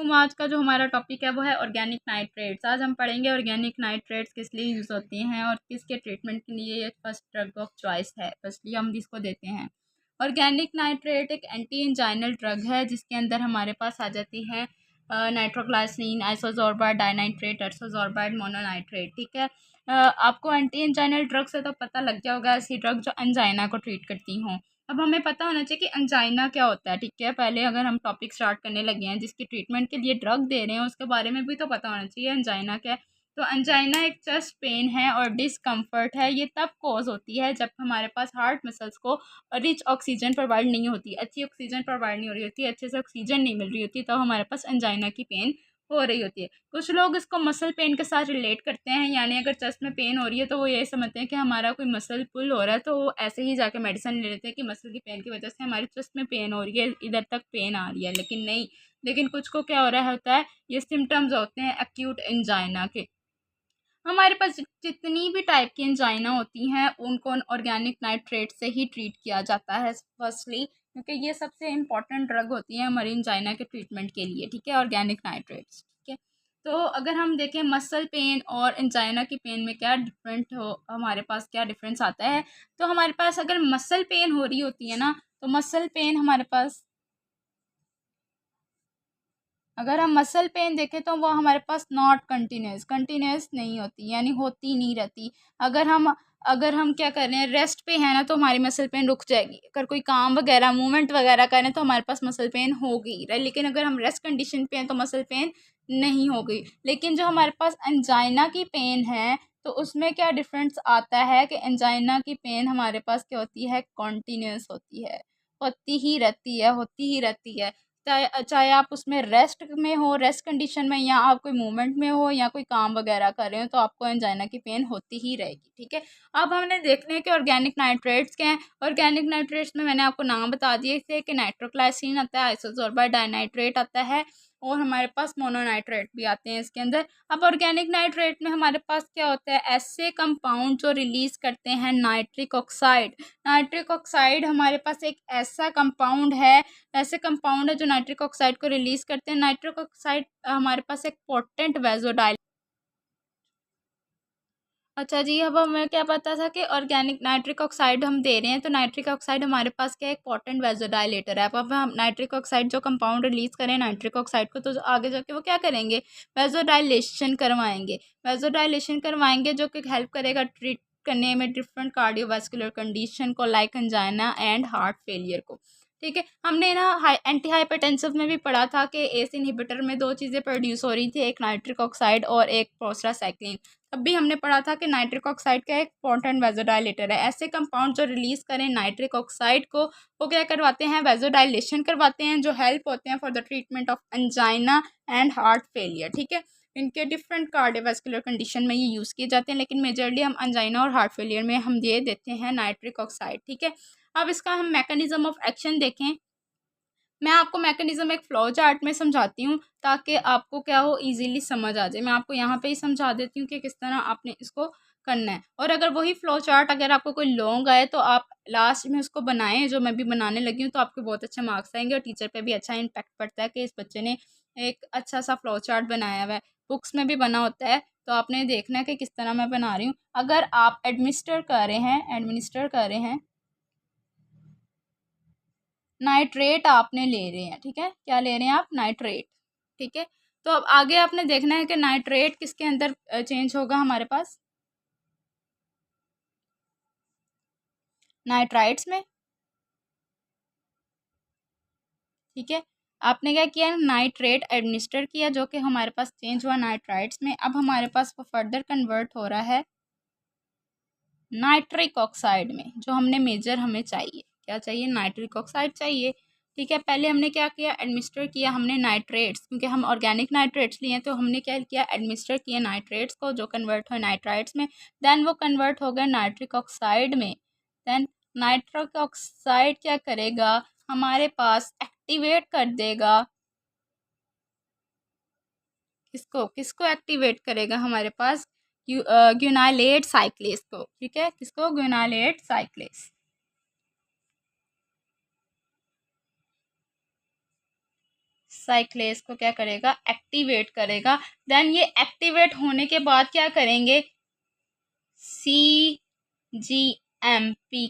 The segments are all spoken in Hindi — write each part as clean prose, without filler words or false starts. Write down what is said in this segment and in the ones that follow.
वालेकुम। आज का जो हमारा टॉपिक है वो है ऑर्गेनिक नाइट्रेट्स। आज हम पढ़ेंगे ऑर्गेनिक नाइट्रेट्स किस लिए यूज़ होते हैं और किसके ट्रीटमेंट के लिए ये फर्स्ट ड्रग ऑफ चॉइस है, इसलिए हम इसको देते हैं। ऑर्गेनिक नाइट्रेट एक एंटी इंजाइनल ड्रग है जिसके अंदर हमारे पास आ जाती है नाइट्रोग्लाइसिन, आइसोजोर्बाइड डाइनाइट्रेट, एर्सोजोर्बाइड मोनोनाइट्रेट। ठीक है। आपको एंटी इंजाइनल ड्रग से तो पता लग गया होगा, ऐसी ड्रग जो अंजाइना को ट्रीट करती हों। अब हमें पता होना चाहिए कि अंजाइना क्या होता है। ठीक है, पहले अगर हम टॉपिक स्टार्ट करने लगे हैं जिसकी ट्रीटमेंट के लिए ड्रग दे रहे हैं उसके बारे में भी तो पता होना चाहिए अंजाइना क्या है। तो अंजाइना एक चेस्ट पेन है और डिसकम्फर्ट है। ये तब कॉज होती है जब हमारे पास हार्ट मसल्स को रिच ऑक्सीजन प्रोवाइड नहीं होती, अच्छी ऑक्सीजन प्रोवाइड नहीं हो रही होती, अच्छे से ऑक्सीजन नहीं मिल रही होती, तो हमारे पास अंजाइना की पेन हो रही होती है। कुछ लोग इसको मसल पेन के साथ रिलेट करते हैं, यानी अगर चेस्ट में पेन हो रही है तो वो ये समझते हैं कि हमारा कोई मसल पुल हो रहा है, तो वो ऐसे ही जाके मेडिसिन ले लेते हैं कि मसल की पेन की वजह से हमारी चेस्ट में पेन हो रही है, इधर तक पेन आ रही है, लेकिन नहीं। लेकिन कुछ को क्या हो रहा होता है, ये सिम्टम्स होते हैं एक्यूट एंजाइना के। हमारे पास जितनी भी टाइप की एंजाइना होती हैं उनको ऑर्गेनिक नाइट्रेट से ही ट्रीट किया जाता है फर्स्टली, क्योंकि ये सबसे इम्पॉर्टेंट ड्रग होती है हमारी एंजाइना के ट्रीटमेंट के लिए। ठीक है, ऑर्गेनिक नाइट्रेट्स। ठीक है, तो अगर हम देखें मसल पेन और एंजाइना की पेन में क्या डिफरेंट हो, हमारे पास क्या डिफरेंस आता है, तो हमारे पास अगर मसल पेन हो रही होती है ना, तो मसल पेन हमारे पास, अगर हम मसल पेन देखें तो वो हमारे पास नॉट कंटिन्यूस नहीं होती, यानी होती नहीं रहती। अगर हम क्या कर रहे हैं, रेस्ट पे है ना, तो हमारी मसल पेन रुक जाएगी। अगर कोई काम वगैरह मूवमेंट वगैरह करें तो हमारे पास मसल पेन होगी, लेकिन अगर हम रेस्ट कंडीशन पे हैं तो मसल पेन नहीं होगी। लेकिन जो हमारे पास एंजाइना की पेन है तो उसमें क्या डिफरेंस आता है कि एंजाइना की पेन हमारे पास क्या होती है, कॉन्टीन्यूस होती है, होती ही रहती है, होती ही रहती है। चाहे चाहे आप उसमें रेस्ट में हो, रेस्ट कंडीशन में, या आप कोई मूवमेंट में हो या कोई काम वगैरह कर रहे हो, तो आपको एंजाइना की पेन होती ही रहेगी। ठीक है, अब हमने देखने कि ऑर्गेनिक नाइट्रेट्स क्या हैं। ऑर्गेनिक नाइट्रेट्स में मैंने आपको नाम बता दिए थे कि नाइट्रोग्लाइसिन आता है, आइसोजोर्बाइड डाइनाइट्रेट आता है और हमारे पास मोनोनाइट्रेट भी आते हैं इसके अंदर। अब ऑर्गेनिक नाइट्रेट में हमारे पास क्या होता है, ऐसे कंपाउंड जो रिलीज करते हैं नाइट्रिक ऑक्साइड। नाइट्रिक ऑक्साइड हमारे पास एक ऐसा कंपाउंड है, ऐसे कंपाउंड है जो नाइट्रिक ऑक्साइड को रिलीज करते हैं। नाइट्रिक ऑक्साइड हमारे पास एक पोटेंट वेजोडाइल। अच्छा जी, अब हमें क्या पता था कि ऑर्गेनिक नाइट्रिक ऑक्साइड हम दे रहे हैं, तो नाइट्रिक ऑक्साइड हमारे पास क्या है, एक पोटेंट वेजोडाइलेटर है। अब हम नाइट्रिक ऑक्साइड जो कंपाउंड रिलीज करें नाइट्रिक ऑक्साइड को, तो आगे जाके वो क्या करेंगे, वेजोडाइलेशन करवाएंगे। वेजोडाइलेशन करवाएंगे जो कि हेल्प करेगा ट्रीट करने में डिफरेंट कार्डियोवास्कुलर कंडीशन को, like angina and heart failure को। ठीक है, हमने ना एंटी हाइपरटेंसिव में भी पढ़ा था कि एस इनहिबिटर में दो चीज़ें प्रोड्यूस हो रही थी, एक नाइट्रिक ऑक्साइड और एक प्रोस्टासाइक्लिन। तब भी हमने पढ़ा था कि नाइट्रिक ऑक्साइड का एक पोटेंट वेजोडाइलेटर है। ऐसे कंपाउंड जो रिलीज करें नाइट्रिक ऑक्साइड को, वो क्या करवाते हैं, वेजोडाइलेशन करवाते हैं, जो हेल्प होते हैं for the treatment of angina and heart failure. ठीक है, इनके डिफरेंट कार्डियोवास्कुलर कंडीशन में ये यूज़ किए जाते हैं, लेकिन मेजरली हम एंजाइना और हार्ट फेलियर में हम ये देते हैं नाइट्रिक ऑक्साइड। ठीक है, अब इसका हम मैकेनिज्म ऑफ एक्शन देखें। मैं आपको मैकेनिज्म एक फ्लो चार्ट में समझाती हूँ ताकि आपको क्या हो, इजीली समझ आ जाए। मैं आपको यहाँ पे ही समझा देती हूँ कि किस तरह आपने इसको करना है। और अगर वही फ्लो चार्ट अगर आपको कोई लॉन्ग आए तो आप लास्ट में उसको बनाएं, जो मैं भी बनाने लगी हूँ, तो आपके बहुत अच्छे मार्क्स आएंगे और टीचर पे भी अच्छा इम्पैक्ट पड़ता है कि इस बच्चे ने एक अच्छा सा फ्लो चार्ट बनाया हुआ है। बुक्स में भी बना होता है, तो आपने देखना है कि किस तरह मैं बना रही हूँ। अगर आप एडमिनिस्टर कर रहे हैं नाइट्रेट आपने ले रहे हैं, ठीक है, क्या ले रहे हैं आप, नाइट्रेट। ठीक है, तो अब आगे आपने देखना है कि नाइट्रेट किसके अंदर चेंज होगा, हमारे पास नाइट्राइट्स में। ठीक है, आपने क्या किया, नाइट्रेट एडमिनिस्टर किया जो कि हमारे पास चेंज हुआ नाइट्राइट्स में। अब हमारे पास वो फर्दर कन्वर्ट हो रहा है नाइट्रिक ऑक्साइड में, जो हमने मेजर हमें चाहिए, क्या चाहिए, नाइट्रिक ऑक्साइड चाहिए। ठीक है, पहले हमने क्या किया, एडमिनिस्टर किया हमने नाइट्रेट्स, क्योंकि हम ऑर्गेनिक नाइट्रेट्स लिए तो हमने क्या किया, एडमिनिस्टर किया नाइट्रेट्स को, जो कन्वर्ट हुए नाइट्राइट्स में। देन वो कन्वर्ट हो गए नाइट्रिक ऑक्साइड में। देन नाइट्रिक ऑक्साइड क्या करेगा, हमारे पास एक्टिवेट कर देगा, किसको किसको एक्टिवेट करेगा, हमारे पास ग्यूनाइलेट साइक्लेस को। ठीक है, किसको, ग्यूनाइलेट साइक्लेज को क्या करेगा, एक्टिवेट करेगा। देन ये एक्टिवेट होने के बाद क्या करेंगे, CGMP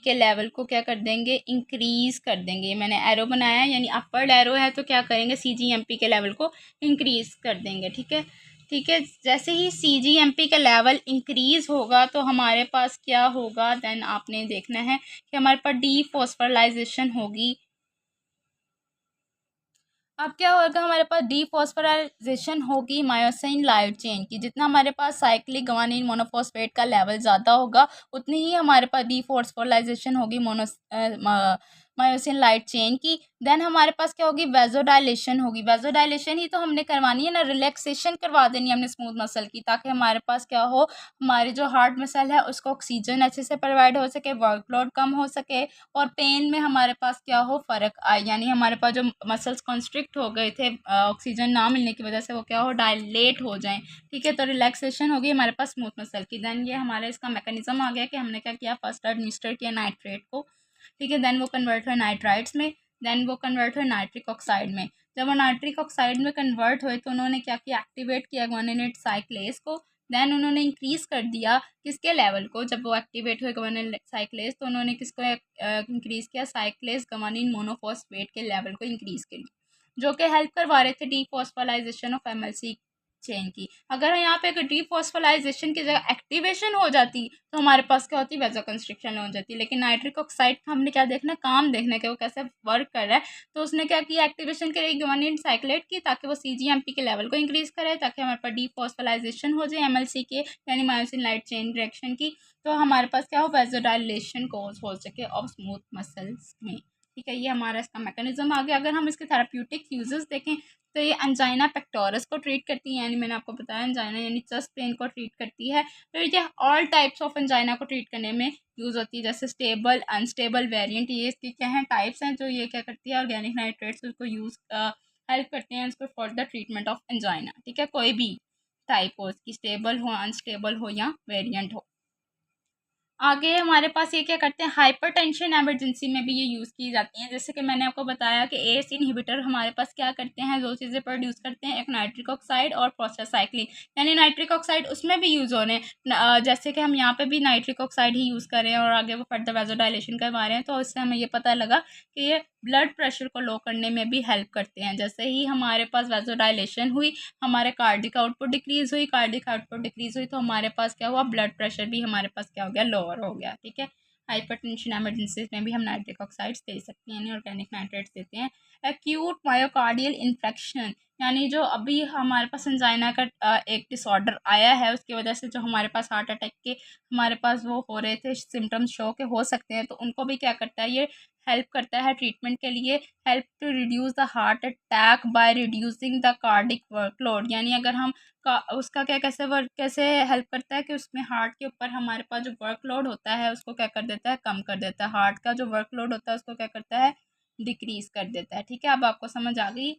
के लेवल को क्या कर देंगे, इंक्रीज कर देंगे। मैंने एरो बनाया है, यानी अपर एरो है, तो क्या करेंगे, CGMP के लेवल को इंक्रीज कर देंगे। ठीक है, ठीक है। जैसे ही CGMP का लेवल इंक्रीज होगा तो हमारे पास क्या होगा, देन आपने देखना है कि हमारे पास डीफॉस्फोराइलेशन होगी। अब क्या होगा, हमारे पास डीफॉस्फोराइलेशन होगी मायोसिन लाइट चेन की। जितना हमारे पास साइक्लिक गुआनिन मोनोफॉस्फेट का लेवल ज़्यादा होगा, उतनी ही हमारे पास डीफॉस्फोराइलेशन होगी मायोसिन लाइट चेन की। देन हमारे पास क्या होगी, वेजोडाइलेशन होगी। वेजोडाइलेशन ही तो हमने करवानी है ना, रिलैक्सेशन करवा देनी है हमने स्मूथ मसल की, ताकि हमारे पास क्या हो, हमारी जो हार्ट मसल है उसको ऑक्सीजन अच्छे से प्रोवाइड हो सके, वर्कलोड कम हो सके, और पेन में हमारे पास क्या हो, फ़र्क आए। यानी हमारे पास जो मसल्स कॉन्स्ट्रिक्ट हो गए थे ऑक्सीजन ना मिलने की वजह से, वो क्या हो, डायलेट हो जाएं। ठीक है, तो रिलैक्सेशन होगी हमारे पास स्मूथ मसल की। देन ये हमारे इसका मैकेनिज्म आ गया कि हमने क्या किया, फर्स्ट एडमिनिस्टर किया नाइट्रेट को। ठीक है, देन वो कन्वर्ट हुए नाइट्राइट्स में, देन वो कन्वर्ट हुए नाइट्रिक ऑक्साइड में। जब वो नाइट्रिक ऑक्साइड में कन्वर्ट हुए तो उन्होंने क्या किया, एक्टिवेट किया गुआनिनेट साइक्लेज को। देन उन्होंने इंक्रीज कर दिया किसके लेवल को, जब वो एक्टिवेट हुए गुआनिन साइक्लेज तो उन्होंने किसको इंक्रीज किया, साइक्लेज गुआनिन मोनोफॉस्फेट के लेवल को इंक्रीज कर लिया, जो कि हेल्प करवा रहे थे डीफॉस्फोराइलेशन ऑफ MLC चेन की। अगर यहाँ पे अगर डीफॉस्फोराइलेशन की जगह एक्टिवेशन हो जाती तो हमारे पास क्या होती, वेजो कंस्ट्रिक्शन हो जाती। लेकिन नाइट्रिक ऑक्साइड का हमने क्या देखना, काम देखना कि वो कैसे वर्क कर रहा है। तो उसने क्या किया, एक्टिवेशन करेगी गुआनिन साइक्लेट की, ताकि वो CGMP के लेवल को इंक्रीज करे, ताकि हमारे पास डीफॉस्फोराइलेशन हो जाए MLC के, यानी मायोसिन लाइट चेन रिएक्शन की। तो हमारे पास क्या हो, वेजोडाइलेशन कोज हो सके ऑफ स्मूथ मसल्स में। ठीक है, ये हमारा इसका मैकेनिज्म आ गया। अगर हम इसके थेराप्यूटिक यूजेस देखें तो ये एंजाइना पेक्टोरस को ट्रीट करती है, यानी मैंने आपको बताया एंजाइना यानी चेस्ट पेन को ट्रीट करती है। तो ये ऑल टाइप्स ऑफ एंजाइना को ट्रीट करने में यूज़ होती है, जैसे स्टेबल अनस्टेबल वेरिएंट, ये इसके क्या हैं, टाइप्स हैं, जो ये क्या करती है, ऑर्गेनिक नाइट्रेट्स उसको यूज़ हेल्प करते हैं उसको for the treatment of angina. ठीक है, कोई भी टाइप हो इसकी, स्टेबल हो, अनस्टेबल हो या वेरिएंट हो। आगे हमारे पास ये क्या करते हैं, हाइपरटेंशन एमरजेंसी में भी ये यूज़ की जाती हैं। जैसे कि मैंने आपको बताया कि ACE इनहिबिटर हमारे पास क्या करते हैं, दो चीज़ें प्रोड्यूस करते हैं, एक नाइट्रिक ऑक्साइड और प्रोस्टासाइक्लिन। यानी नाइट्रिक ऑक्साइड उसमें भी यूज़ हो रहे हैं, जैसे कि हम यहाँ पे भी नाइट्रिक ऑक्साइड ही यूज़ कर रहे हैं और आगे वो फर्दर वेजोडाइलेशन करवा रहे हैं। तो इससे हमें ये पता लगा कि ये ब्लड प्रेशर को लो करने में भी हेल्प करते हैं। जैसे ही हमारे पास वेजोडाइलेशन हुई, हमारे कार्डिक आउटपुट डिक्रीज हुई, कार्डिक आउटपुट डिक्रीज हुई तो हमारे पास क्या हुआ, ब्लड प्रेशर भी हमारे पास क्या हो गया, लोअर हो गया। ठीक है, हाइपरटेंशन इमरजेंसी में भी हम नाइट्रिक ऑक्साइड्स दे सकते हैं, यानी ऑर्गेनिक नाइट्रेट्स देते हैं। एक्यूट मायोकार्डियल इन्फेक्शन, यानी जो अभी हमारे पास एंजाइना का एक डिसऑर्डर आया है, उसकी वजह से जो हमारे पास हार्ट अटैक के हमारे पास वो हो रहे थे सिम्टम्स शो के हो सकते हैं, तो उनको भी क्या करता है, ये हेल्प करता है ट्रीटमेंट के लिए। Help to reduce the heart attack by reducing the cardiac workload, यानी अगर हम उसका क्या कैसे हेल्प करता है कि उसमें हार्ट के ऊपर हमारे पास जो वर्कलोड होता है उसको क्या कर देता है, कम कर देता है। हार्ट का जो वर्कलोड होता है उसको क्या करता है, डिक्रीज कर देता है। ठीक है, अब आपको समझ आ गई।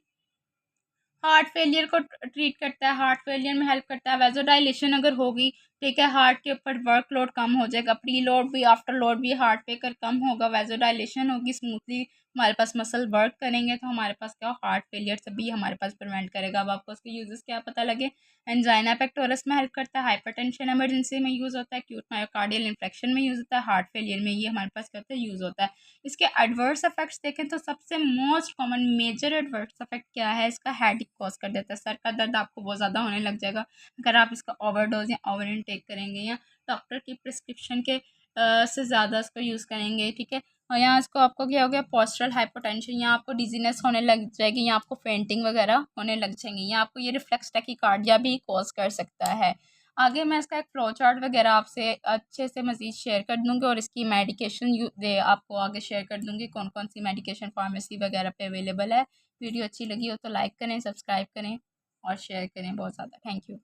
हार्ट फेलियर को ट्रीट करता है, हार्ट फेलियर में हेल्प करता है। वेजोडाइलेशन अगर होगी, ठीक है, हार्ट के ऊपर वर्कलोड कम हो जाएगा, प्री लोड भी आफ्टर लोड भी हार्ट पे कर कम होगा, वेजोडाइलेशन होगी, स्मूथली हमारे पास मसल वर्क करेंगे, तो हमारे पास क्या, हार्ट फेलियर से भी हमारे पास प्रिवेंट करेगा। अब आपको उसके यूजेस क्या पता लगे, एंजाइना पेक्टोरस में हेल्प करता है, हाइपरटेंशन इमरजेंसी में यूज़ होता है, एक्यूट मायोकार्डियल इन्फेक्शन में यूज़ होता है, हार्ट फेलियर में ये हमारे पास क्या होता है, यूज़ होता है। इसके एडवर्स इफेक्ट्स देखें तो सबसे most common major adverse effect क्या है इसका, हेडेक कॉज कर देता है, सर का दर्द आपको बहुत ज़्यादा होने लग जाएगा अगर आप इसका ओवरडोज या ओवर इनटेक करेंगे या डॉक्टर की प्रिस्क्रिप्शन के से ज़्यादा इसको यूज़ करेंगे। ठीक है, और यहाँ इसको आपको क्या हो गया, पोस्टरल हाइपोटेंशन, यहाँ आपको डिजीनेस होने लग जाएगी, यहाँ आपको फेंटिंग वगैरह होने लग जाएंगी, यहाँ आपको ये रिफ्लेक्स टैकीकार्डिया भी कॉज कर सकता है। आगे मैं इसका एक फ्लो चार्ट वगैरह आपसे अच्छे से मज़ीद शेयर कर दूँगी और इसकी मेडिकेशन आपको आगे शेयर कर दूँगी, कौन कौन सी मेडिकेशन फार्मेसी वगैरह पे अवेलेबल है। वीडियो अच्छी लगी हो तो लाइक करें, सब्सक्राइब करें और शेयर करें बहुत ज़्यादा। Thank you.